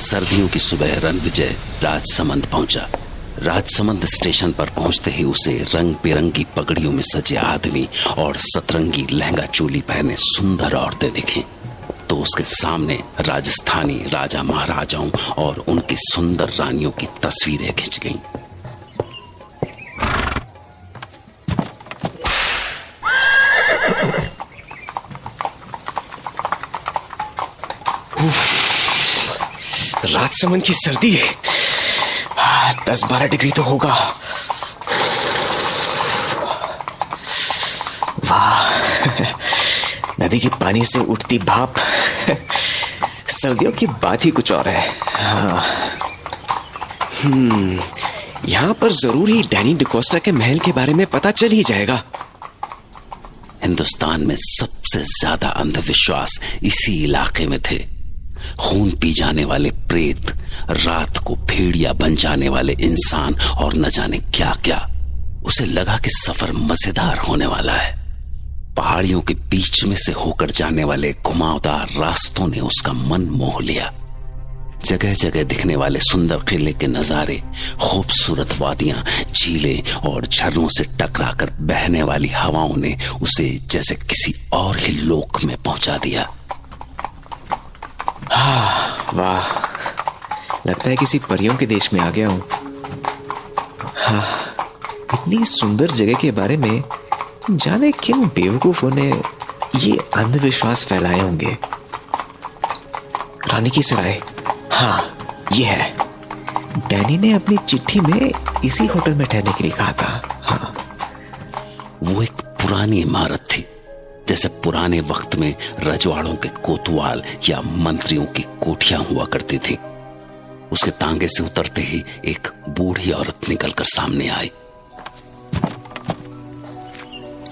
सर्दियों की सुबह रणविजय राजसमंद पहुंचा। राजसमंद स्टेशन पर पहुंचते ही उसे रंग बिरंगी पगड़ियों में सजे आदमी और सतरंगी लहंगा चोली पहने सुंदर औरतें दिखी। तो उसके सामने राजस्थानी राजा महाराजाओं और उनकी सुंदर रानियों की तस्वीरें खिंच गईं। राजसमंद की सर्दी 10-12 डिग्री तो होगा। वाह, नदी के पानी से उठती भाप सर्दियों की बात ही कुछ और है। यहाँ पर जरूर ही डैनी डिकोस्टा के महल के बारे में पता चल ही जाएगा। हिंदुस्तान में सबसे ज्यादा अंधविश्वास इसी इलाके में थे। खून पी जाने वाले प्रेत, रात को भेड़िया बन जाने वाले इंसान और न जाने क्या क्या। उसे लगा कि सफर मजेदार होने वाला है। पहाड़ियों के बीच में से होकर जाने वाले घुमावदार रास्तों ने उसका मन मोह लिया। जगह जगह दिखने वाले सुंदर किले के नजारे, खूबसूरत वादियां, झीलें और झरनों से टकराकर बहने वाली हवाओं ने उसे जैसे किसी और ही लोक में पहुंचा दिया। वाह, लगता है किसी परियों के देश में आ गया हूं। इतनी सुंदर जगह के बारे में जाने किन बेवकूफों ने ये अंधविश्वास फैलाए होंगे। रानी की सराय, हाँ ये है। डैनी ने अपनी चिट्ठी में इसी होटल में ठहरने के लिए कहा था। हाँ, वो एक पुरानी इमारत थी, जैसे पुराने वक्त में रजवाड़ों के कोतवाल या मंत्रियों की कोठियां हुआ करती थी। उसके तांगे से उतरते ही एक बूढ़ी औरत निकलकर सामने आई।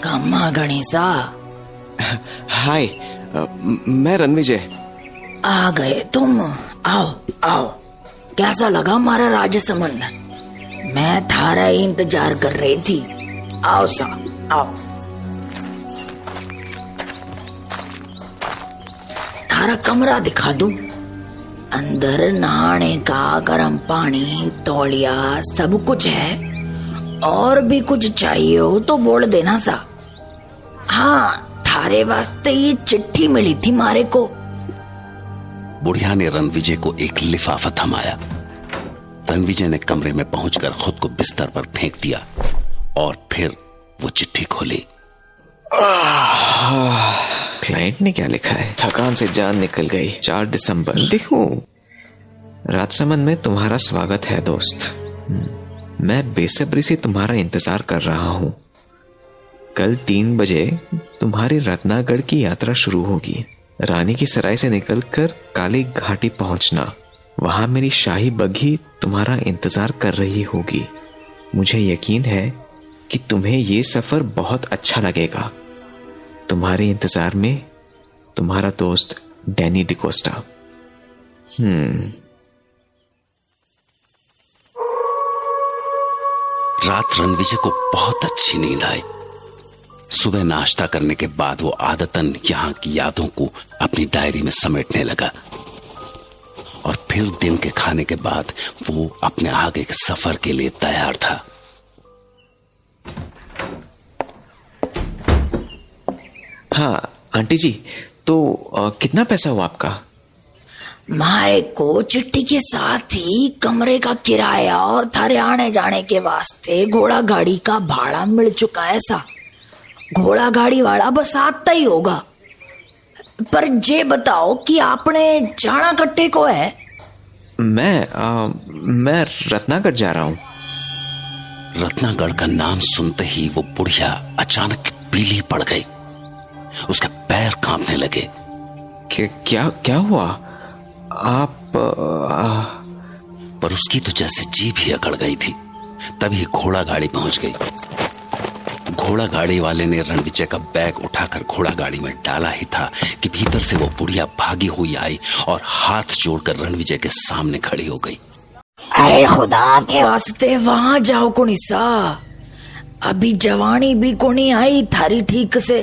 कम्मा गणेशा। हाय, मैं रणविजय। आ गए तुम? आओ आओ। कैसा लगा हमारा राजसमंद? मैं थारा इंतजार कर रही थी। आओ सा, आओ। थारा कमरा दिखा दूं? अंदर नहाने का गर्म पानी, तौलिया, सब कुछ है। और भी कुछ चाहिए हो तो बोल देना सा। हाँ, थारे वास्ते ये चिट्ठी मिली थी मारे को। बुढ़िया ने रणविजय को एक लिफाफा थमाया। रणविजय ने कमरे में पहुंचकर खुद को बिस्तर पर फेंक दिया और फिर वो चिट्ठी खोली। क्लाइंट ने क्या लिखा है? थकान से जान निकल गई। 4 दिसंबर। देखो, राजसमंद में तुम्हारा स्वागत है दोस्त। मैं बेसब्री से तुम्हारा इंतजार कर रहा हूं। कल 3 बजे तुम्हारी रत्नागढ़ की यात्रा शुरू होगी। रानी की सराय से निकलकर काली घाटी पहुंचना। वहां मेरी शाही बग्घी तुम्हारा इंतजार कर रही होगी। मुझे यकीन है कि तुम्हें ये सफर बहुत अच्छा लगेगा। तुम्हारे इंतजार में तुम्हारा दोस्त डैनी डिकोस्टा। रात रणविजय को बहुत अच्छी नींद आई। सुबह नाश्ता करने के बाद वो आदतन यहाँ की यादों को अपनी डायरी में समेटने लगा और फिर दिन के खाने के बाद वो अपने आगे के सफर के लिए तैयार था। हाँ आंटी जी, तो कितना पैसा हुआ आपका? मारे को चिट्ठी के साथ ही कमरे का किराया और थारे आने जाने के वास्ते घोड़ा गाड़ी का भाड़ा मिल चुका है सा। घोड़ा गाड़ी वाला बस आता ही होगा। पर जे बताओ कि आपने जाना कट्टे को है? मैं रत्नागढ़ जा रहा हूं। रत्नागढ़ का नाम सुनते ही वो बुढ़िया अचानक पीली पड़ गई। उसके पैर कांपने लगे। क्या हुआ? आप पर उसकी तो जैसे जीभ ही अकड़ गई थी। तभी घोड़ा गाड़ी पहुंच गई। घोड़ा गाड़ी वाले ने रणविजय का बैग उठाकर घोड़ा गाड़ी में डाला ही था कि भीतर से वो बुढ़िया भागी हुई आई और हाथ जोड़कर रणविजय के सामने खड़ी हो गई। अरे खुदा के वास्ते वहां जाओ कुनिसा। अभी जवानी भी कोनी आई थारी ठीक से।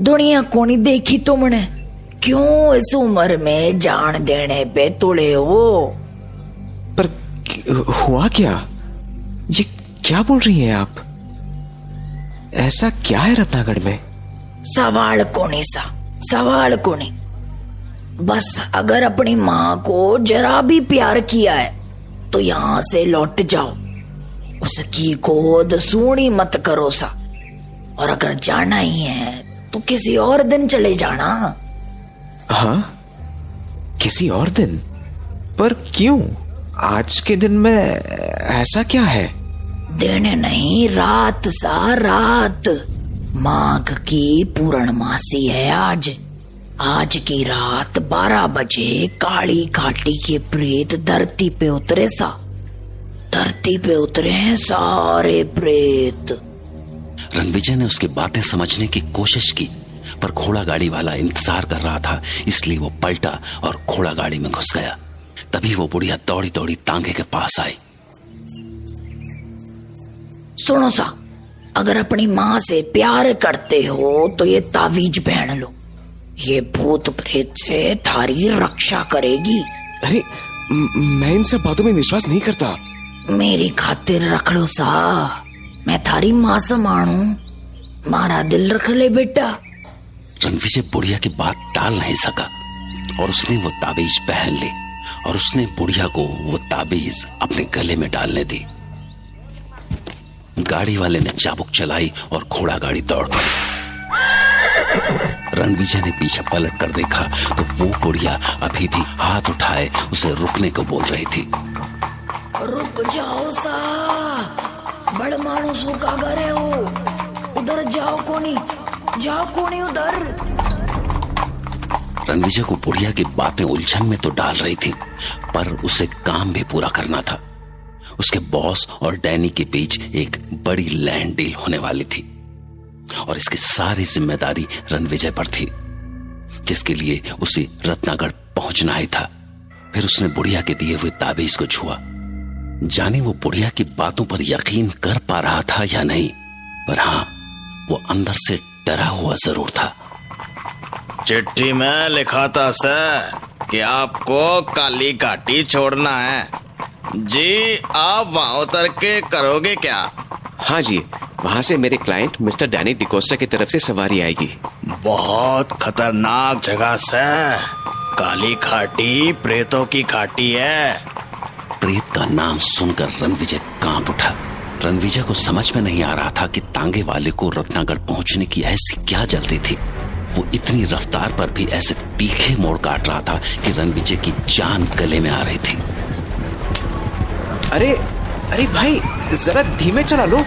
दुनिया कोनी देखी तुमने। क्यों इस उम्र में जान देने पे तुले हो? पर हुआ क्या? ये क्या बोल रही हैं आप? ऐसा क्या है रत्नागढ़ में? सवाल कोनी सा, सवाल कोनी। बस अगर अपनी माँ को जरा भी प्यार किया है तो यहाँ से लौट जाओ, उसकी गोद सूनी मत करो सा। और अगर जाना ही है तो किसी और दिन चले जाना। हाँ, किसी और दिन? पर क्यों? आज के दिन में ऐसा क्या है? दिन नहीं, रात सा, रात। माघ की पूर्णमासी है आज। आज की रात 12 बजे काली घाटी के प्रेत धरती पे उतरे सा। धरती पे उतरे हैं सारे प्रेत। रणविजय ने उसकी बातें समझने की कोशिश की, पर घोड़ा गाड़ी वाला इंतजार कर रहा था, इसलिए वो पलटा और घोड़ा गाड़ी में घुस गया। तभी वो बुढ़िया दौड़ी दौड़ी तांगे के पास आई। सुनो सा, अगर अपनी माँ से प्यार करते हो तो ये तावीज पहन लो, ये भूत प्रेत से थारी रक्षा करेगी। अरे मैं इन सब बातों में विश्वास नहीं करता। मेरी खातिर रख लो सा, मैं थारी माँ से मानू, मारा दिल रख ले बेटा। रणविजय बुढ़िया की बात टाल नहीं सका और उसने वो ताबीज पहन ली और उसने बुढ़िया को वो ताबीज अपने गले में डालने दी। गाड़ी वाले ने चाबुक चलाई और घोड़ा गाड़ी दौड़ गई। रणविजय ने पीछे पलट कर देखा तो वो बुढ़िया अभी भी हाथ उठाए उसे रुकने को बोल रही थी। रुक जाओ सा, बड़ मानुस का घर है वो, उधर जाओ कोनी, जाओ कोनी उधर। रणविजय को बुढ़िया की बातें उलझन में तो डाल रही थी, पर उसे काम भी पूरा करना था। उसके बॉस और डैनी के बीच एक बड़ी लैंड डील होने वाली थी और इसकी सारी जिम्मेदारी रणविजय पर थी, जिसके लिए उसे रत्नागढ़ पहुंचना ही था। फिर उसने बुढ़िया के दिए हुए ताबीज को छुआ। जाने वो बुढ़िया की बातों पर यकीन कर पा रहा था या नहीं, पर हाँ, वो अंदर से डरा हुआ जरूर था। चिट्ठी में लिखा था सर कि आपको काली घाटी छोड़ना है जी। आप वहां उतर के करोगे क्या? हाँ जी, वहाँ से मेरे क्लाइंट मिस्टर डैनी डिकोस्टा की तरफ से सवारी आएगी। बहुत खतरनाक जगह सर, काली घाटी प्रेतों की घाटी है। प्रेत का नाम सुनकर रणविजय कांप उठा। रणविजय को समझ में नहीं आ रहा था कि तांगे वाले को रत्नागढ़ पहुंचने की ऐसी क्या जल्दी थी। वो इतनी रफ्तार पर भी ऐसे तीखे मोड़ काट रहा था कि रणविजय की जान गले में आ रही थी। अरे अरे भाई, जरा धीमे चला लो,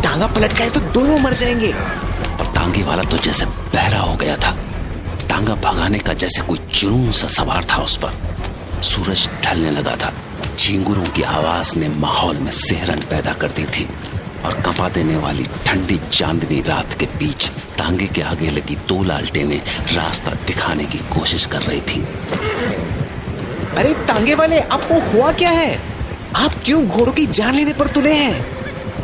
टांगा पलट गए तो दोनों मर जाएंगे। और तांगे वाला तो जैसे बहरा हो गया था। तांगा भगाने का जैसे कोई जुनून सा सवार था उस पर। सूरज ढलने लगा था। झींगुरों की आवाज ने माहौल में सिहरन पैदा कर दी थी और कंपा देने वाली ठंडी चांदनी रात के बीच तांगे के आगे लगी 2 लालटेनें रास्ता दिखाने की कोशिश कर रही थी। अरे तांगे वाले, आपको हुआ क्या है? आप क्यों घोड़ों की जान लेने पर तुले हैं?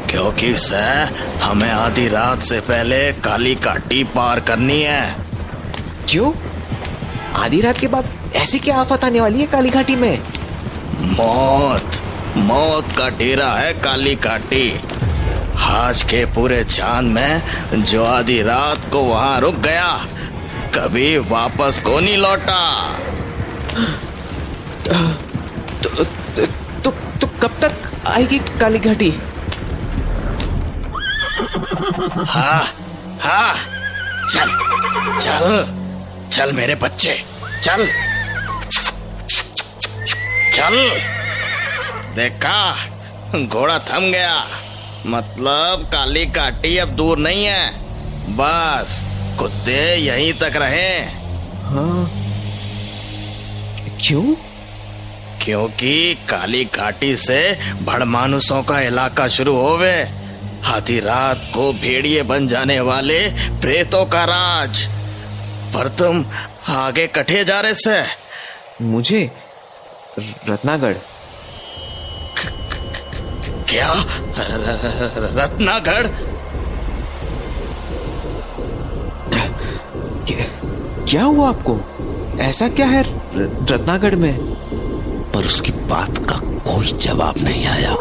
क्योंकि सर, हमें आधी रात से पहले काली घाटी पार करनी है। क्यों? आधी रात के बाद ऐसी क्या आफत आने वाली है काली घाटी में? मौत का डेरा है काली घाटी। आज के पूरे चांद में जो आधी रात को वहां रुक गया, कभी वापस को नहीं लौटा। तो कब तक आएगी काली घाटी? हाँ, चल चल चल मेरे बच्चे, चल चल। देखा, घोड़ा थम गया, मतलब काली घाटी अब दूर नहीं है। बस कुत्ते यहीं तक रहे। हाँ, क्यों? क्योंकि काली घाटी से भड़मानुसों का इलाका शुरू होवे। आधी रात को भेड़िए बन जाने वाले प्रेतों का राज। पर तुम आगे कटे जा रहे से। मुझे रत्नागढ़? क्या? रत्नागढ़? क्या हुआ आपको? ऐसा क्या है रत्नागढ़ में? पर उसकी बात का कोई जवाब नहीं आया।